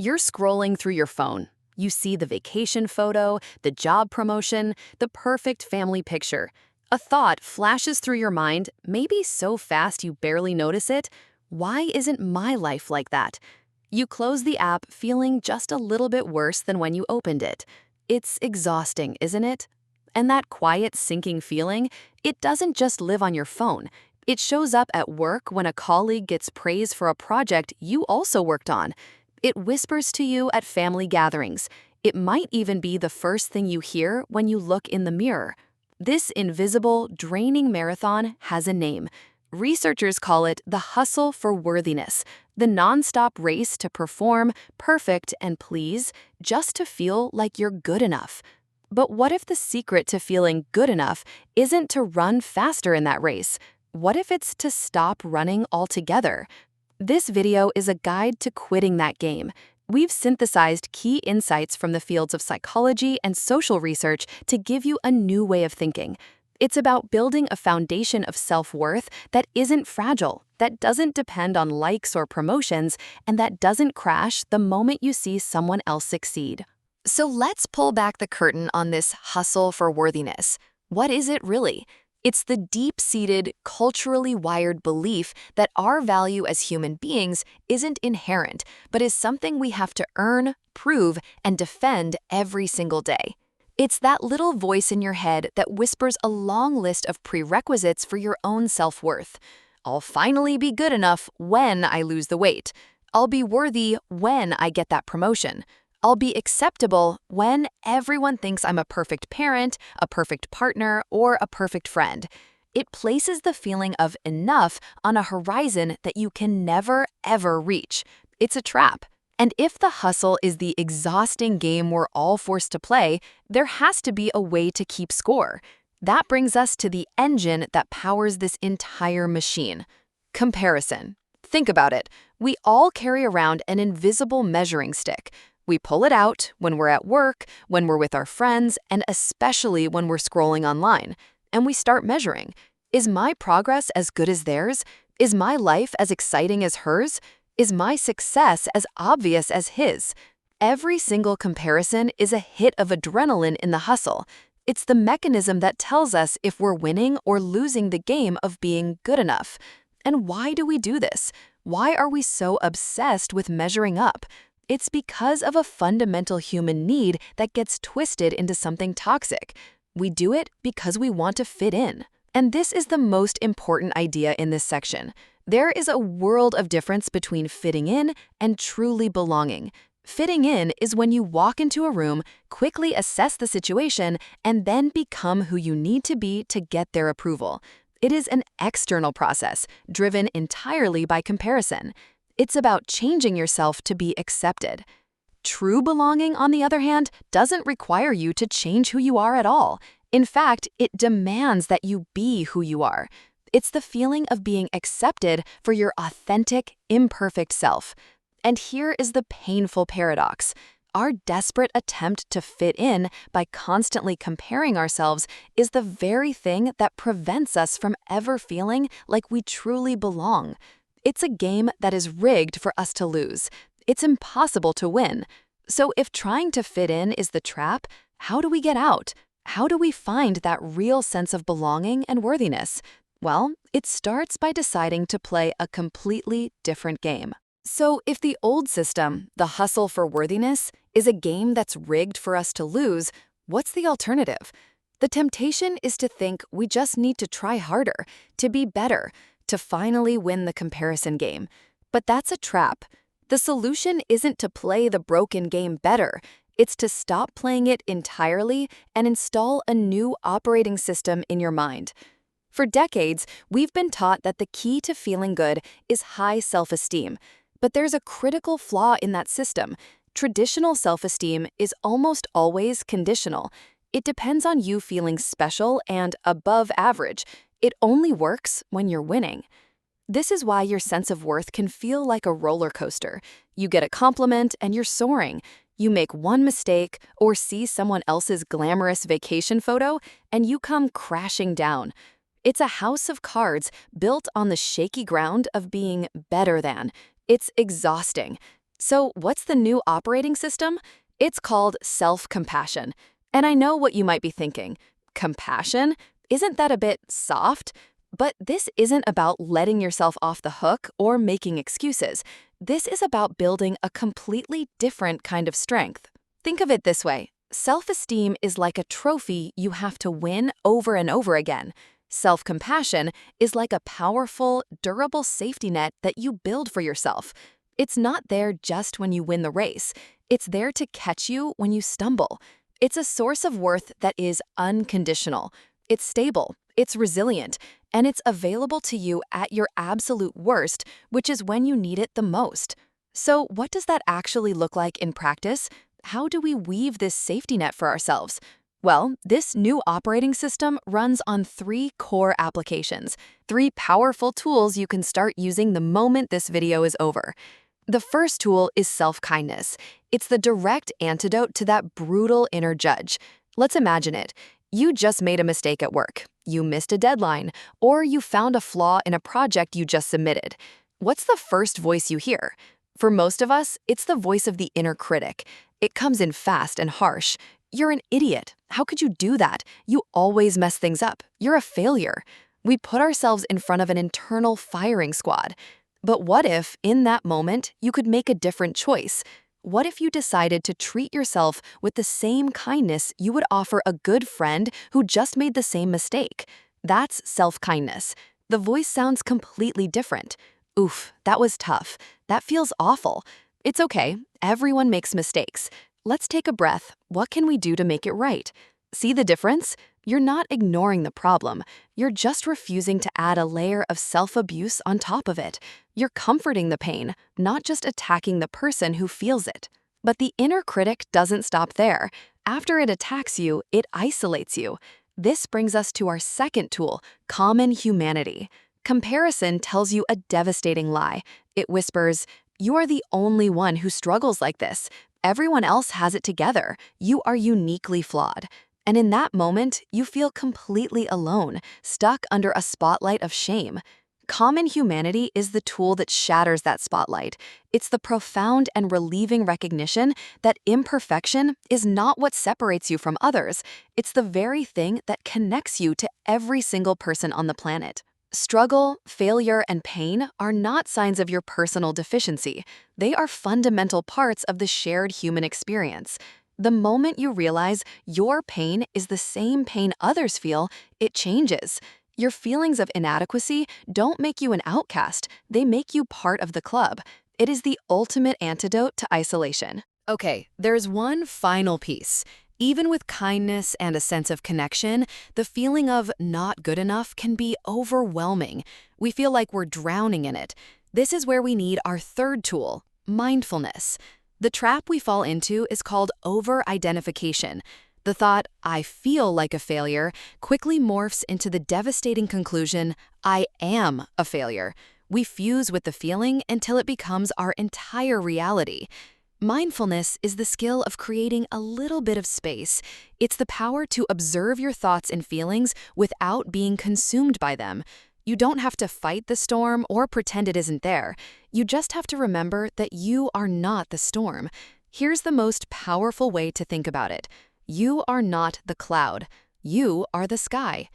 You're scrolling through your phone. You see the vacation photo, the job promotion, the perfect family picture. A thought flashes through your mind, maybe so fast you barely notice it. Why isn't my life like that? You close the app feeling just a little bit worse than when you opened it. It's exhausting, isn't it? And that quiet, sinking feeling, it doesn't just live on your phone. It shows up at work when a colleague gets praise for a project you also worked on. It whispers to you at family gatherings. It might even be the first thing you hear when you look in the mirror. This invisible, draining marathon has a name. Researchers call it the hustle for worthiness, the nonstop race to perform, perfect, and please, just to feel like you're good enough. But what if the secret to feeling good enough isn't to run faster in that race? What if it's to stop running altogether? This video is a guide to quitting that game. We've synthesized key insights from the fields of psychology and social research to give you a new way of thinking. It's about building a foundation of self-worth that isn't fragile, that doesn't depend on likes or promotions, and that doesn't crash the moment you see someone else succeed. So let's pull back the curtain on this hustle for worthiness. What is it really? It's the deep-seated, culturally wired belief that our value as human beings isn't inherent, but is something we have to earn, prove, and defend every single day. It's that little voice in your head that whispers a long list of prerequisites for your own self-worth. I'll finally be good enough when I lose the weight. I'll be worthy when I get that promotion. I'll be acceptable when everyone thinks I'm a perfect parent, a perfect partner, or a perfect friend. It places the feeling of enough on a horizon that you can never, ever reach. It's a trap. And if the hustle is the exhausting game we're all forced to play, there has to be a way to keep score. That brings us to the engine that powers this entire machine: comparison. Think about it. We all carry around an invisible measuring stick. We pull it out when we're at work, when we're with our friends, and especially when we're scrolling online. And we start measuring. Is my progress as good as theirs? Is my life as exciting as hers? Is my success as obvious as his? Every single comparison is a hit of adrenaline in the hustle. It's the mechanism that tells us if we're winning or losing the game of being good enough. And why do we do this? Why are we so obsessed with measuring up? It's because of a fundamental human need that gets twisted into something toxic. We do it because we want to fit in. And this is the most important idea in this section. There is a world of difference between fitting in and truly belonging. Fitting in is when you walk into a room, quickly assess the situation, and then become who you need to be to get their approval. It is an external process, driven entirely by comparison. It's about changing yourself to be accepted. True belonging, on the other hand, doesn't require you to change who you are at all. In fact, it demands that you be who you are. It's the feeling of being accepted for your authentic, imperfect self. And here is the painful paradox. Our desperate attempt to fit in by constantly comparing ourselves is the very thing that prevents us from ever feeling like we truly belong. It's a game that is rigged for us to lose. It's impossible to win. So if trying to fit in is the trap, how do we get out? How do we find that real sense of belonging and worthiness? Well, it starts by deciding to play a completely different game. So if the old system, the hustle for worthiness, is a game that's rigged for us to lose, what's the alternative? The temptation is to think we just need to try harder, to be better, to finally win the comparison game. But that's a trap. The solution isn't to play the broken game better. It's to stop playing it entirely and install a new operating system in your mind. For decades, we've been taught that the key to feeling good is high self-esteem. But there's a critical flaw in that system. Traditional self-esteem is almost always conditional. It depends on you feeling special and above average. It only works when you're winning. This is why your sense of worth can feel like a roller coaster. You get a compliment and you're soaring. You make one mistake or see someone else's glamorous vacation photo and you come crashing down. It's a house of cards built on the shaky ground of being better than. It's exhausting. So, what's the new operating system? It's called self-compassion. And I know what you might be thinking. Compassion? Isn't that a bit soft? But this isn't about letting yourself off the hook or making excuses. This is about building a completely different kind of strength. Think of it this way. Self-esteem is like a trophy you have to win over and over again. Self-compassion is like a powerful, durable safety net that you build for yourself. It's not there just when you win the race. It's there to catch you when you stumble. It's a source of worth that is unconditional. It's stable, it's resilient, and it's available to you at your absolute worst, which is when you need it the most. So, what does that actually look like in practice? How do we weave this safety net for ourselves? Well, this new operating system runs on 3 core applications, 3 powerful tools you can start using the moment this video is over. The first tool is self-kindness. It's the direct antidote to that brutal inner judge. Let's imagine it. You just made a mistake at work. You missed a deadline, or you found a flaw in a project you just submitted. What's the first voice you hear? For most of us, it's the voice of the inner critic. It comes in fast and harsh. You're an idiot. How could you do that? You always mess things up. You're a failure. We put ourselves in front of an internal firing squad. But what if, in that moment, you could make a different choice? What if you decided to treat yourself with the same kindness you would offer a good friend who just made the same mistake? That's self-kindness. The voice sounds completely different. Oof, that was tough. That feels awful. It's okay. Everyone makes mistakes. Let's take a breath. What can we do to make it right? See the difference? You're not ignoring the problem. You're just refusing to add a layer of self-abuse on top of it. You're comforting the pain, not just attacking the person who feels it. But the inner critic doesn't stop there. After it attacks you, it isolates you. This brings us to our second tool, common humanity. Comparison tells you a devastating lie. It whispers, "You are the only one who struggles like this. Everyone else has it together. You are uniquely flawed." And in that moment, you feel completely alone, stuck under a spotlight of shame. Common humanity is the tool that shatters that spotlight. It's the profound and relieving recognition that imperfection is not what separates you from others. It's the very thing that connects you to every single person on the planet. Struggle, failure, and pain are not signs of your personal deficiency. They are fundamental parts of the shared human experience. The moment you realize your pain is the same pain others feel, it changes. Your feelings of inadequacy don't make you an outcast, they make you part of the club. It is the ultimate antidote to isolation. Okay, there's one final piece. Even with kindness and a sense of connection, the feeling of not good enough can be overwhelming. We feel like we're drowning in it. This is where we need our third tool, mindfulness. The trap we fall into is called over-identification. The thought, "I feel like a failure," quickly morphs into the devastating conclusion, "I am a failure." We fuse with the feeling until it becomes our entire reality. Mindfulness is the skill of creating a little bit of space. It's the power to observe your thoughts and feelings without being consumed by them. You don't have to fight the storm or pretend it isn't there. You just have to remember that you are not the storm. Here's the most powerful way to think about it. You are not the cloud. You are the sky.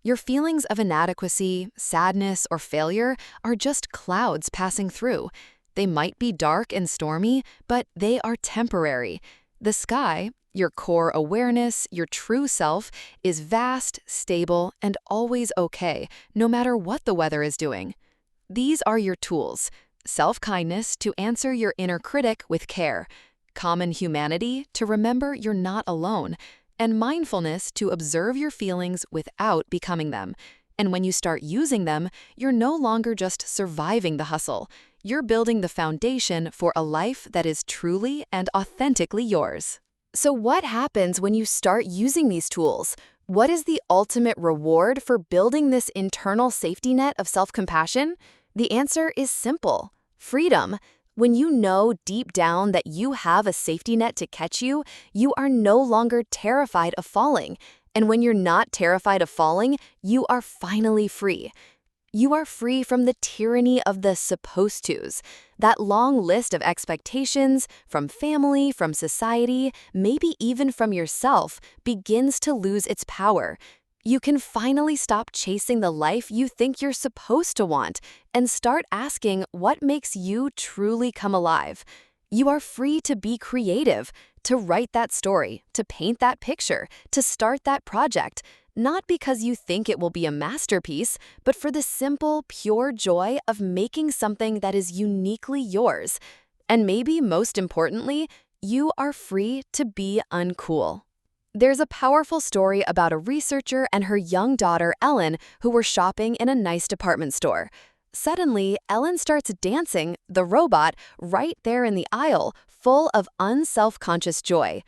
Your feelings of inadequacy, sadness, or failure are just clouds passing through. They might be dark and stormy, but they are temporary. The sky, your core awareness, your true self, is vast, stable, and always okay, no matter what the weather is doing. These are your tools: self-kindness to answer your inner critic with care, common humanity to remember you're not alone, and mindfulness to observe your feelings without becoming them. And when you start using them, you're no longer just surviving the hustle. You're building the foundation for a life that is truly and authentically yours. So what happens when you start using these tools? What is the ultimate reward for building this internal safety net of self-compassion? The answer is simple: freedom. When you know deep down that you have a safety net to catch you, you are no longer terrified of falling. And when you're not terrified of falling, you are finally free. You are free from the tyranny of the supposed tos. That long list of expectations from family, from society, maybe even from yourself, begins to lose its power. You can finally stop chasing the life you think you're supposed to want and start asking what makes you truly come alive. You are free to be creative, to write that story, to paint that picture, to start that project, not because you think it will be a masterpiece, but for the simple, pure joy of making something that is uniquely yours. And maybe most importantly, you are free to be uncool. There's a powerful story about a researcher and her young daughter, Ellen, who were shopping in a nice department store. Suddenly, Ellen starts dancing, the robot, right there in the aisle, full of unself-conscious joy.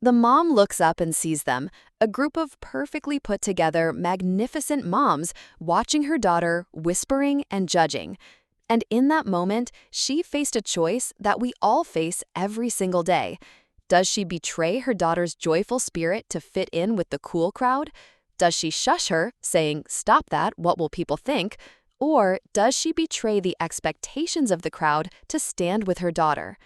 The mom looks up and sees them, a group of perfectly put together, magnificent moms watching her daughter, whispering and judging. And in that moment, she faced a choice that we all face every single day. Does she betray her daughter's joyful spirit to fit in with the cool crowd? Does she shush her, saying, "Stop that, what will people think?" Or does she betray the expectations of the crowd to stand with her daughter?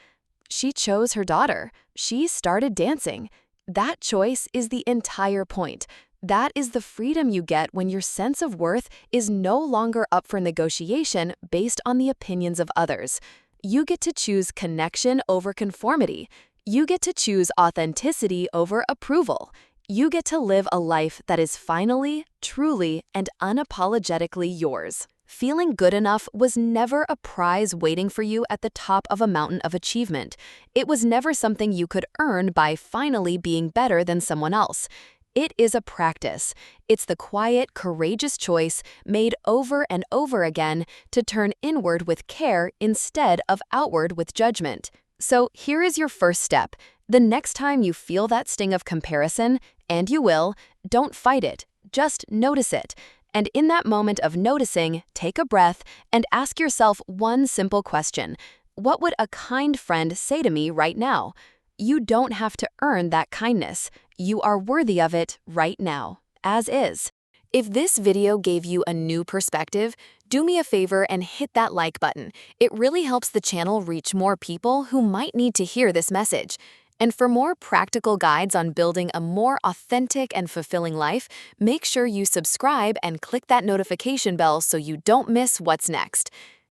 She chose her daughter. She started dancing. That choice is the entire point. That is the freedom you get when your sense of worth is no longer up for negotiation based on the opinions of others. You get to choose connection over conformity. You get to choose authenticity over approval. You get to live a life that is finally, truly, and unapologetically yours. Feeling good enough was never a prize waiting for you at the top of a mountain of achievement. It was never something you could earn by finally being better than someone else. It is a practice. It's the quiet, courageous choice made over and over again to turn inward with care instead of outward with judgment. So here is your first step. The next time you feel that sting of comparison, and you will, don't fight it. Just notice it. And in that moment of noticing, take a breath and ask yourself one simple question. What would a kind friend say to me right now? You don't have to earn that kindness. You are worthy of it right now, as is. If this video gave you a new perspective, do me a favor and hit that like button. It really helps the channel reach more people who might need to hear this message. And for more practical guides on building a more authentic and fulfilling life, make sure you subscribe and click that notification bell so you don't miss what's next.